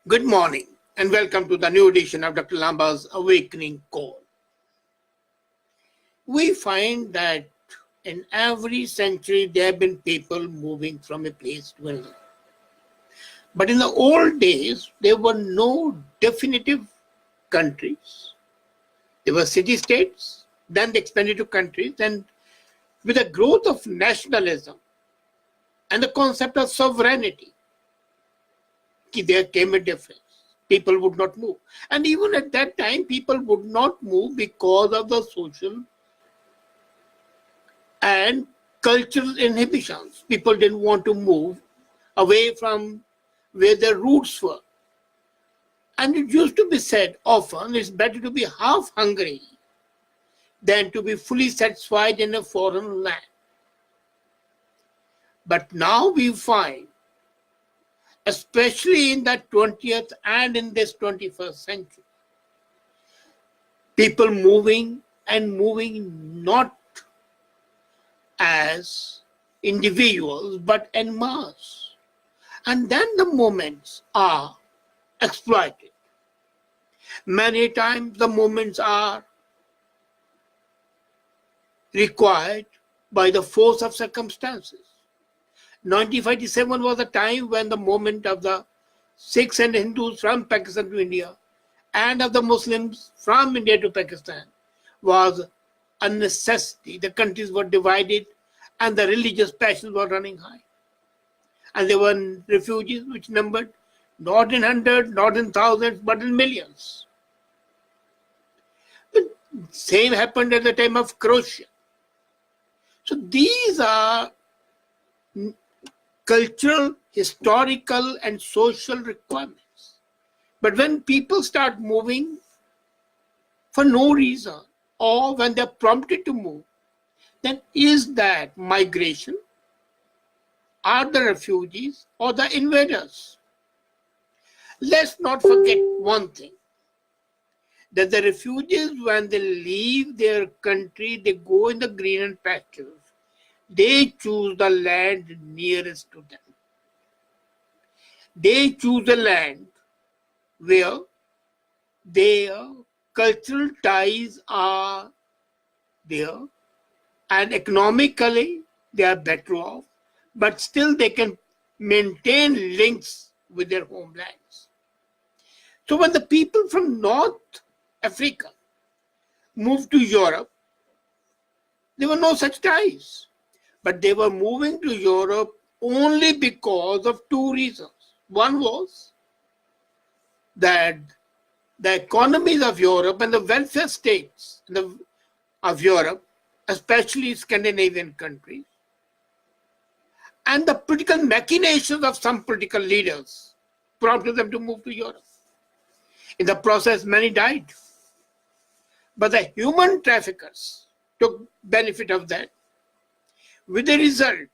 Good morning and welcome to the new edition of Dr. Lamba's Awakening Call. We find that in every century there have been people moving from a place to another. But in the old days, there were no definitive countries. There were city-states, then they expanded to countries, and with the growth of nationalism and the concept of sovereignty, there came a difference. People would not move. And even at that time, people would not move because of the social and cultural inhibitions. People didn't want to move away from where their roots were. And it used to be said often, it's better to be half hungry than to be fully satisfied in a foreign land. But now we find, especially in the 20th and in this 21st century, people moving not as individuals but en masse. And then the moments are exploited. Many times the moments are required by the force of circumstances. 1957 was a time when the movement of the Sikhs and Hindus from Pakistan to India and of the Muslims from India to Pakistan was a necessity. The countries were divided and the religious passions were running high. And there were refugees which numbered not in hundreds, not in thousands, but in millions. The same happened at the time of Croatia. So these are cultural, historical, and social requirements. But when people start moving for no reason, or when they're prompted to move, then is that migration? Are the refugees or the invaders? Let's not forget one thing, that the refugees, when they leave their country, they go in the green and pastures. They choose the land nearest to them. They choose a land where their cultural ties are there and economically they are better off, but still they can maintain links with their homelands. So when the people from North Africa moved to Europe, there were no such ties. But they were moving to Europe only because of two reasons. One was that the economies of Europe and the welfare states of Europe, especially Scandinavian countries, and the political machinations of some political leaders prompted them to move to Europe. In the process, many died. But the human traffickers took benefit of that, with the result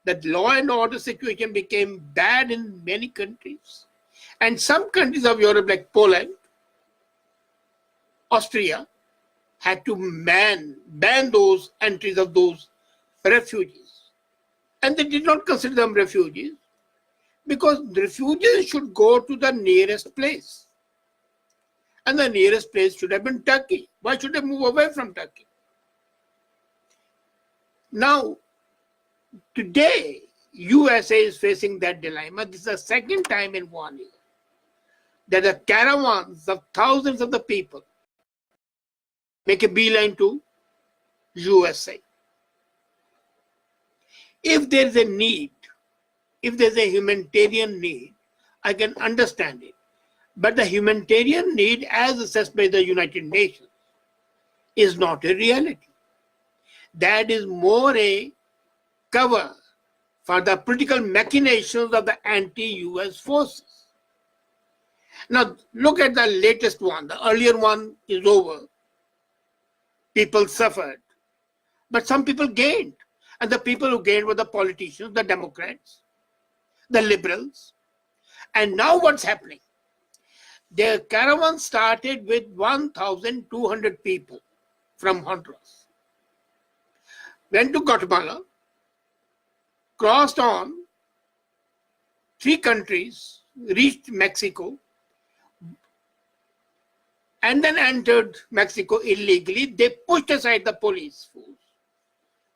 that law and order situation became bad in many countries. And some countries of Europe, like Poland, Austria, had to ban those entries of those refugees. And they did not consider them refugees because the refugees should go to the nearest place. And the nearest place should have been Turkey. Why should they move away from Turkey? Now, today, USA is facing that dilemma. This is the second time in 1 year that the caravans of thousands of the people make a beeline to USA. If there is a need, if there is a humanitarian need, I can understand it. But the humanitarian need, as assessed by the United Nations, is not a reality. That is more a cover for the political machinations of the anti-US forces. Now, look at the latest one. The earlier one is over. People suffered, but some people gained. And the people who gained were the politicians, the Democrats, the liberals. And now what's happening? Their caravan started with 1,200 people from Honduras. Went to Guatemala, crossed on 3 countries, reached Mexico, and then entered Mexico illegally, they pushed aside the police force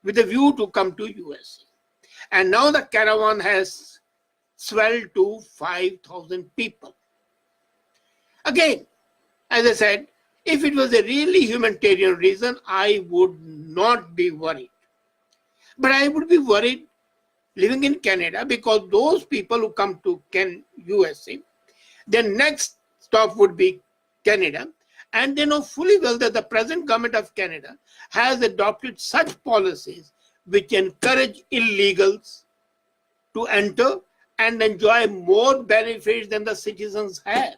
with a view to come to USA. And now the caravan has swelled to 5,000 people. Again, as I said, if it was a really humanitarian reason, I would not be worried. But I would be worried living in Canada, because those people who come to USA, their next stop would be Canada, and they know fully well that the present government of Canada has adopted such policies which encourage illegals to enter and enjoy more benefits than the citizens have.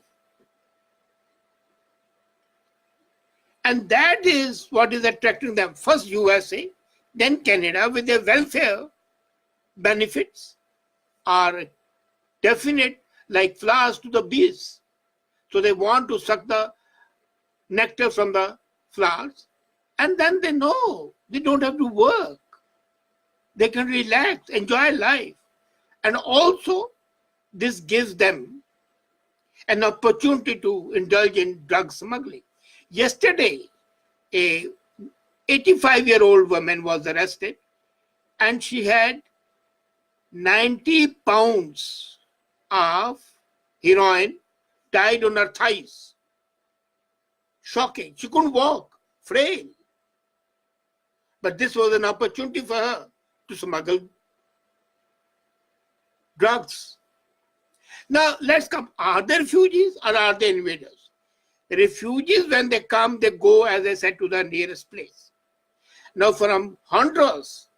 And that is what is attracting them. First USA, then Canada, with their welfare benefits are definite, like flowers to the bees. So they want to suck the nectar from the flowers, and then they know they don't have to work. They can relax, enjoy life. And also, this gives them an opportunity to indulge in drug smuggling. Yesterday, a 85-year-old woman was arrested, and she had 90 pounds of heroin tied on her thighs. Shocking. She couldn't walk, frail. But this was an opportunity for her to smuggle drugs. Now, let's come. Are they refugees or are they invaders? Refugees, when they come, they go, as I said, to the nearest place. Now, from Honduras,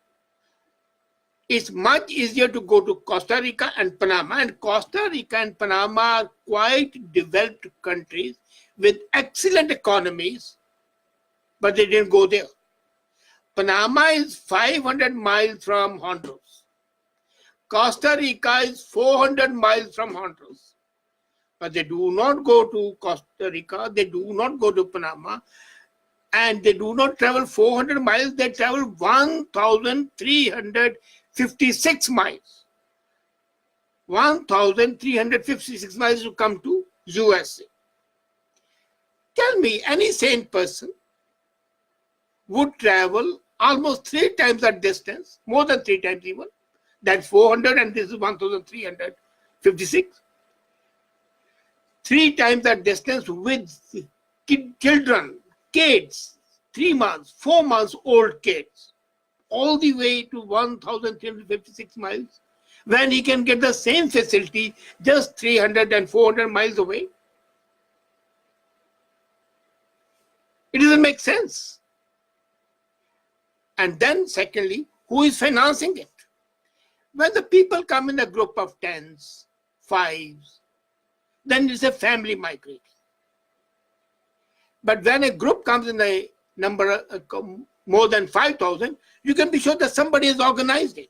it's much easier to go to Costa Rica and Panama. And Costa Rica and Panama are quite developed countries with excellent economies, but they didn't go there. Panama is 500 miles from Honduras. Costa Rica is 400 miles from Honduras. But they do not go to Costa Rica, they do not go to Panama, and they do not travel 400 miles, they travel 1,356 miles. 1,356 miles to come to USA. Tell me, any sane person would travel almost 3 times that distance, more than 3 times even. That's 400 and this is 1,356. 3 times that distance with children, kids, 3 months, 4 months old kids, all the way to 1,356 miles, when he can get the same facility just 300 and 400 miles away. It doesn't make sense. And then secondly, who is financing it? When the people come in a group of 10s, 5s, then it's a family migrating. But when a group comes in a number more than 5,000, you can be sure that somebody has organized it.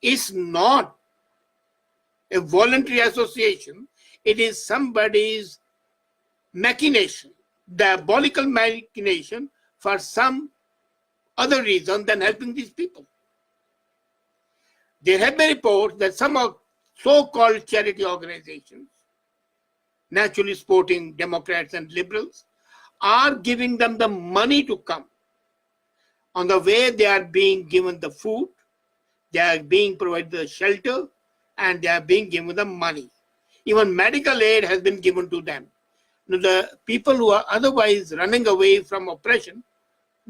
It's not a voluntary association. It is somebody's machination, diabolical machination for some other reason than helping these people. There have been reports that some of so-called charity organizations, naturally supporting Democrats and liberals, are giving them the money to come. On the way, they are being given the food, they are being provided the shelter, and they are being given the money. Even medical aid has been given to them. Now, the people who are otherwise running away from oppression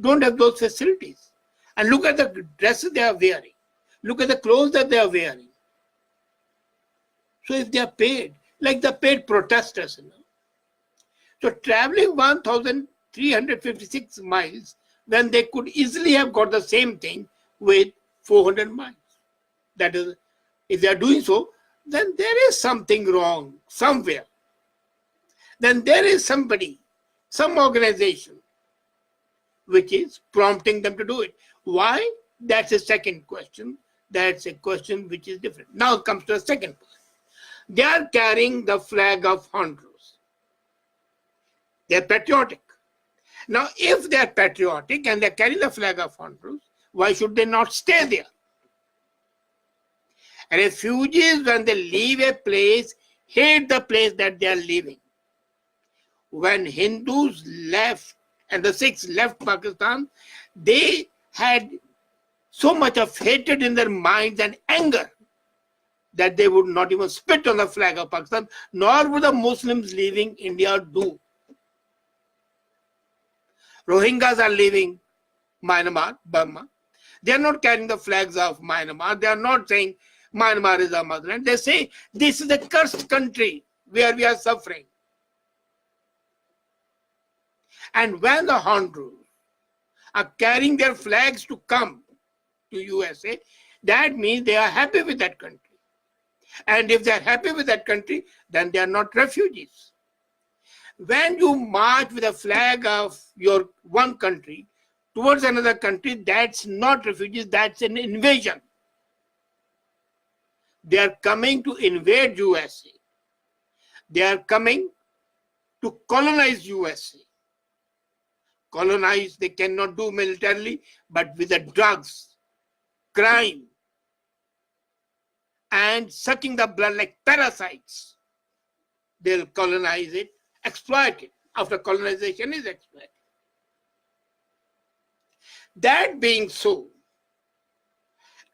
don't have those facilities. And look at the dresses they are wearing. Look at the clothes that they are wearing. So if they are paid, like the paid protesters, So traveling 1,356 miles when they could easily have got the same thing with 400 miles. That is, if they are doing so, then there is something wrong somewhere. Then there is somebody, some organization, which is prompting them to do it. Why? That's a second question. That's a question which is different. Now it comes to a second point. They are carrying the flag of Honduras. They are patriotic. Now, if they are patriotic and they are carrying the flag of Honduras, why should they not stay there? Refugees, when they leave a place, hate the place that they are leaving. when Hindus left and the Sikhs left Pakistan, they had so much of hatred in their minds and anger that they would not even spit on the flag of Pakistan, nor would the Muslims leaving India do. Rohingyas are leaving Myanmar, Burma. They are not carrying the flags of Myanmar. They are not saying Myanmar is our motherland. They say this is a cursed country where we are suffering. And when the Honduras are carrying their flags to come to USA, that means they are happy with that country. And if they are happy with that country, then they are not refugees. When you march with a flag of your one country towards another country, that's not refugees, that's an invasion. They are coming to invade USA. They are coming to colonize USA. Colonize, they cannot do militarily, but with the drugs, crime, and sucking the blood like parasites, they'll colonize it, exploit it. After colonization is exploited. That being so,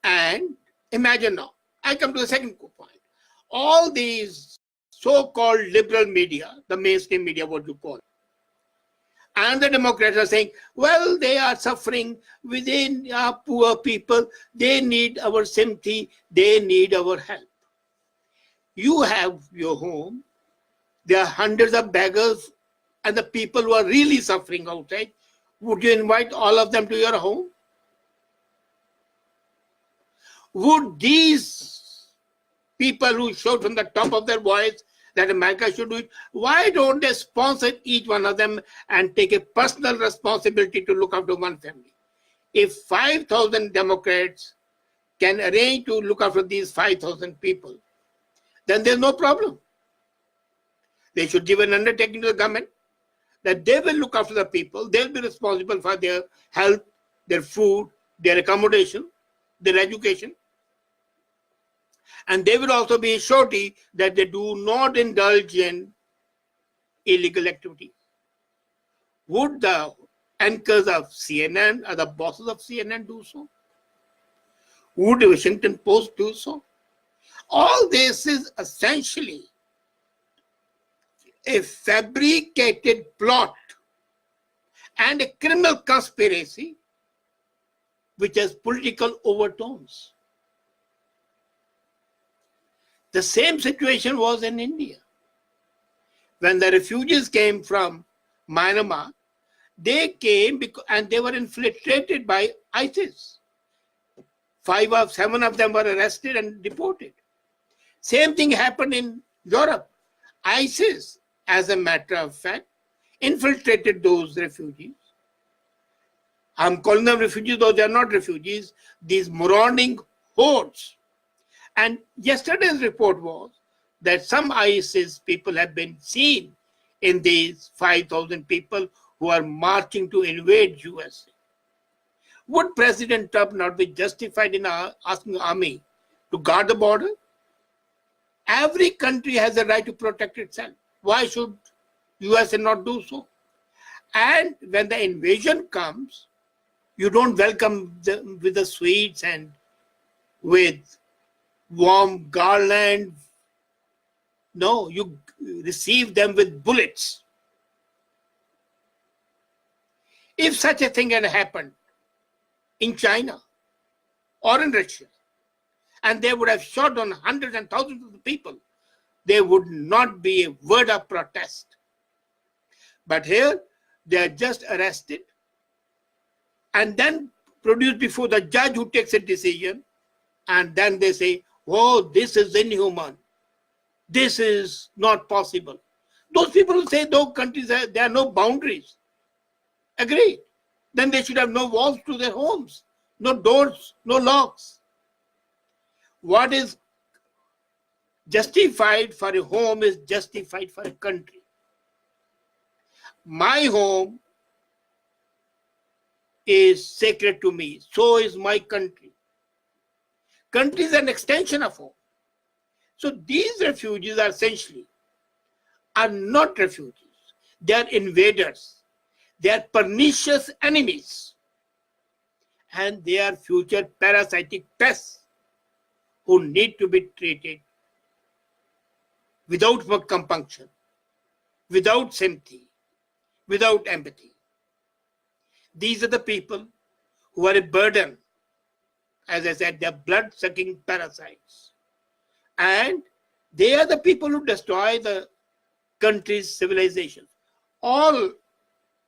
and imagine now, I come to the second point. All these so-called liberal media, the mainstream media, what you call it, and the Democrats are saying, well, they are suffering within poor people. They need our sympathy. They need our help. You have your home. There are hundreds of beggars and the people who are really suffering outside. Would you invite all of them to your home? Would these people who shout from the top of their voice that America should do it, why don't they sponsor each one of them and take a personal responsibility to look after one family? If 5,000 Democrats can arrange to look after these 5,000 people, then there's no problem. They should give an undertaking to the government that they will look after the people. They'll be responsible for their health, their food, their accommodation, their education. And they will also be surety that they do not indulge in illegal activity. Would the anchors of CNN or the bosses of CNN do so? Would the Washington Post do so? All this is essentially a fabricated plot and a criminal conspiracy which has political overtones. The same situation was in India. When the refugees came from Myanmar, they came and they were infiltrated by ISIS. 7 of them were arrested and deported. Same thing happened in Europe. ISIS, as a matter of fact, infiltrated those refugees. I'm calling them refugees, though they are not refugees, these marauding hordes. And yesterday's report was that some ISIS people have been seen in these 5,000 people who are marching to invade USA. Would President Trump not be justified in asking the army to guard the border? Every country has a right to protect itself. Why should USA not do so? And when the invasion comes, you don't welcome them with the sweets and with warm garland. No, you receive them with bullets. If such a thing had happened in China or in Russia, and they would have shot on hundreds and thousands of people, there would not be a word of protest. But here, they are just arrested and then produced before the judge who takes a decision, and then they say, oh, this is inhuman. This is not possible. Those people who say those countries, there are no boundaries. Agreed. Then they should have no walls to their homes, no doors, no locks. What is justified for a home is justified for a country. My home is sacred to me. So is my country. Country is an extension of home. So these refugees are essentially not refugees. They are invaders. They are pernicious enemies. And they are future parasitic pests who need to be treated without compunction, without sympathy, without empathy. These are the people who are a burden. As I said, they are blood-sucking parasites. And they are the people who destroy the country's civilization. All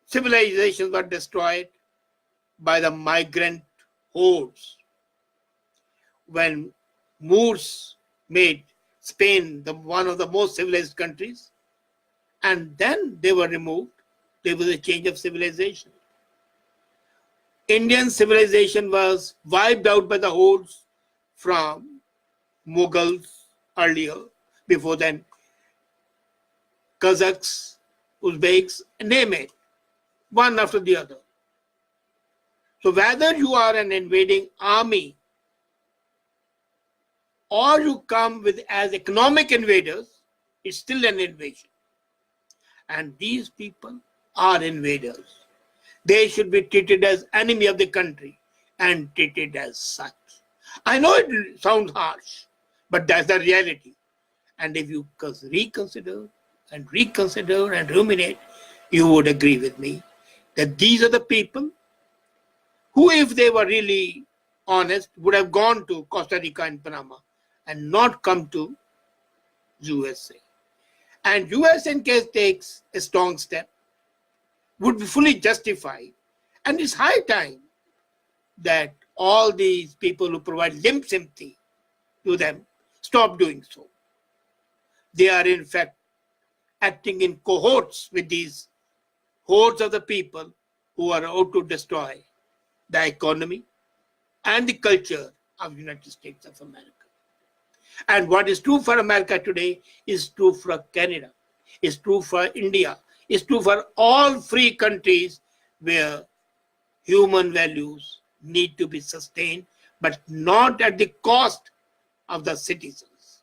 civilizations were destroyed by the migrant hordes. When Moors made Spain one of the most civilized countries, and then they were removed, there was a change of civilization. Indian civilization was wiped out by the hordes from Mughals earlier, before then Kazakhs, Uzbeks, name it, one after the other. So whether you are an invading army or you come with as economic invaders, it's still an invasion. And these people are invaders. They should be treated as enemy of the country and treated as such. I know it sounds harsh, but that's the reality. And if you reconsider and ruminate, you would agree with me that these are the people who, if they were really honest, would have gone to Costa Rica and Panama and not come to USA. And US, in case takes a strong step, would be fully justified. And it's high time that all these people who provide limp sympathy to them stop doing so. They are in fact acting in cohorts with these hordes of the people who are out to destroy the economy and the culture of the United States of America. And what is true for America today is true for Canada, is true for India, is true for all free countries where human values need to be sustained, but not at the cost of the citizens.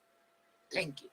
Thank you.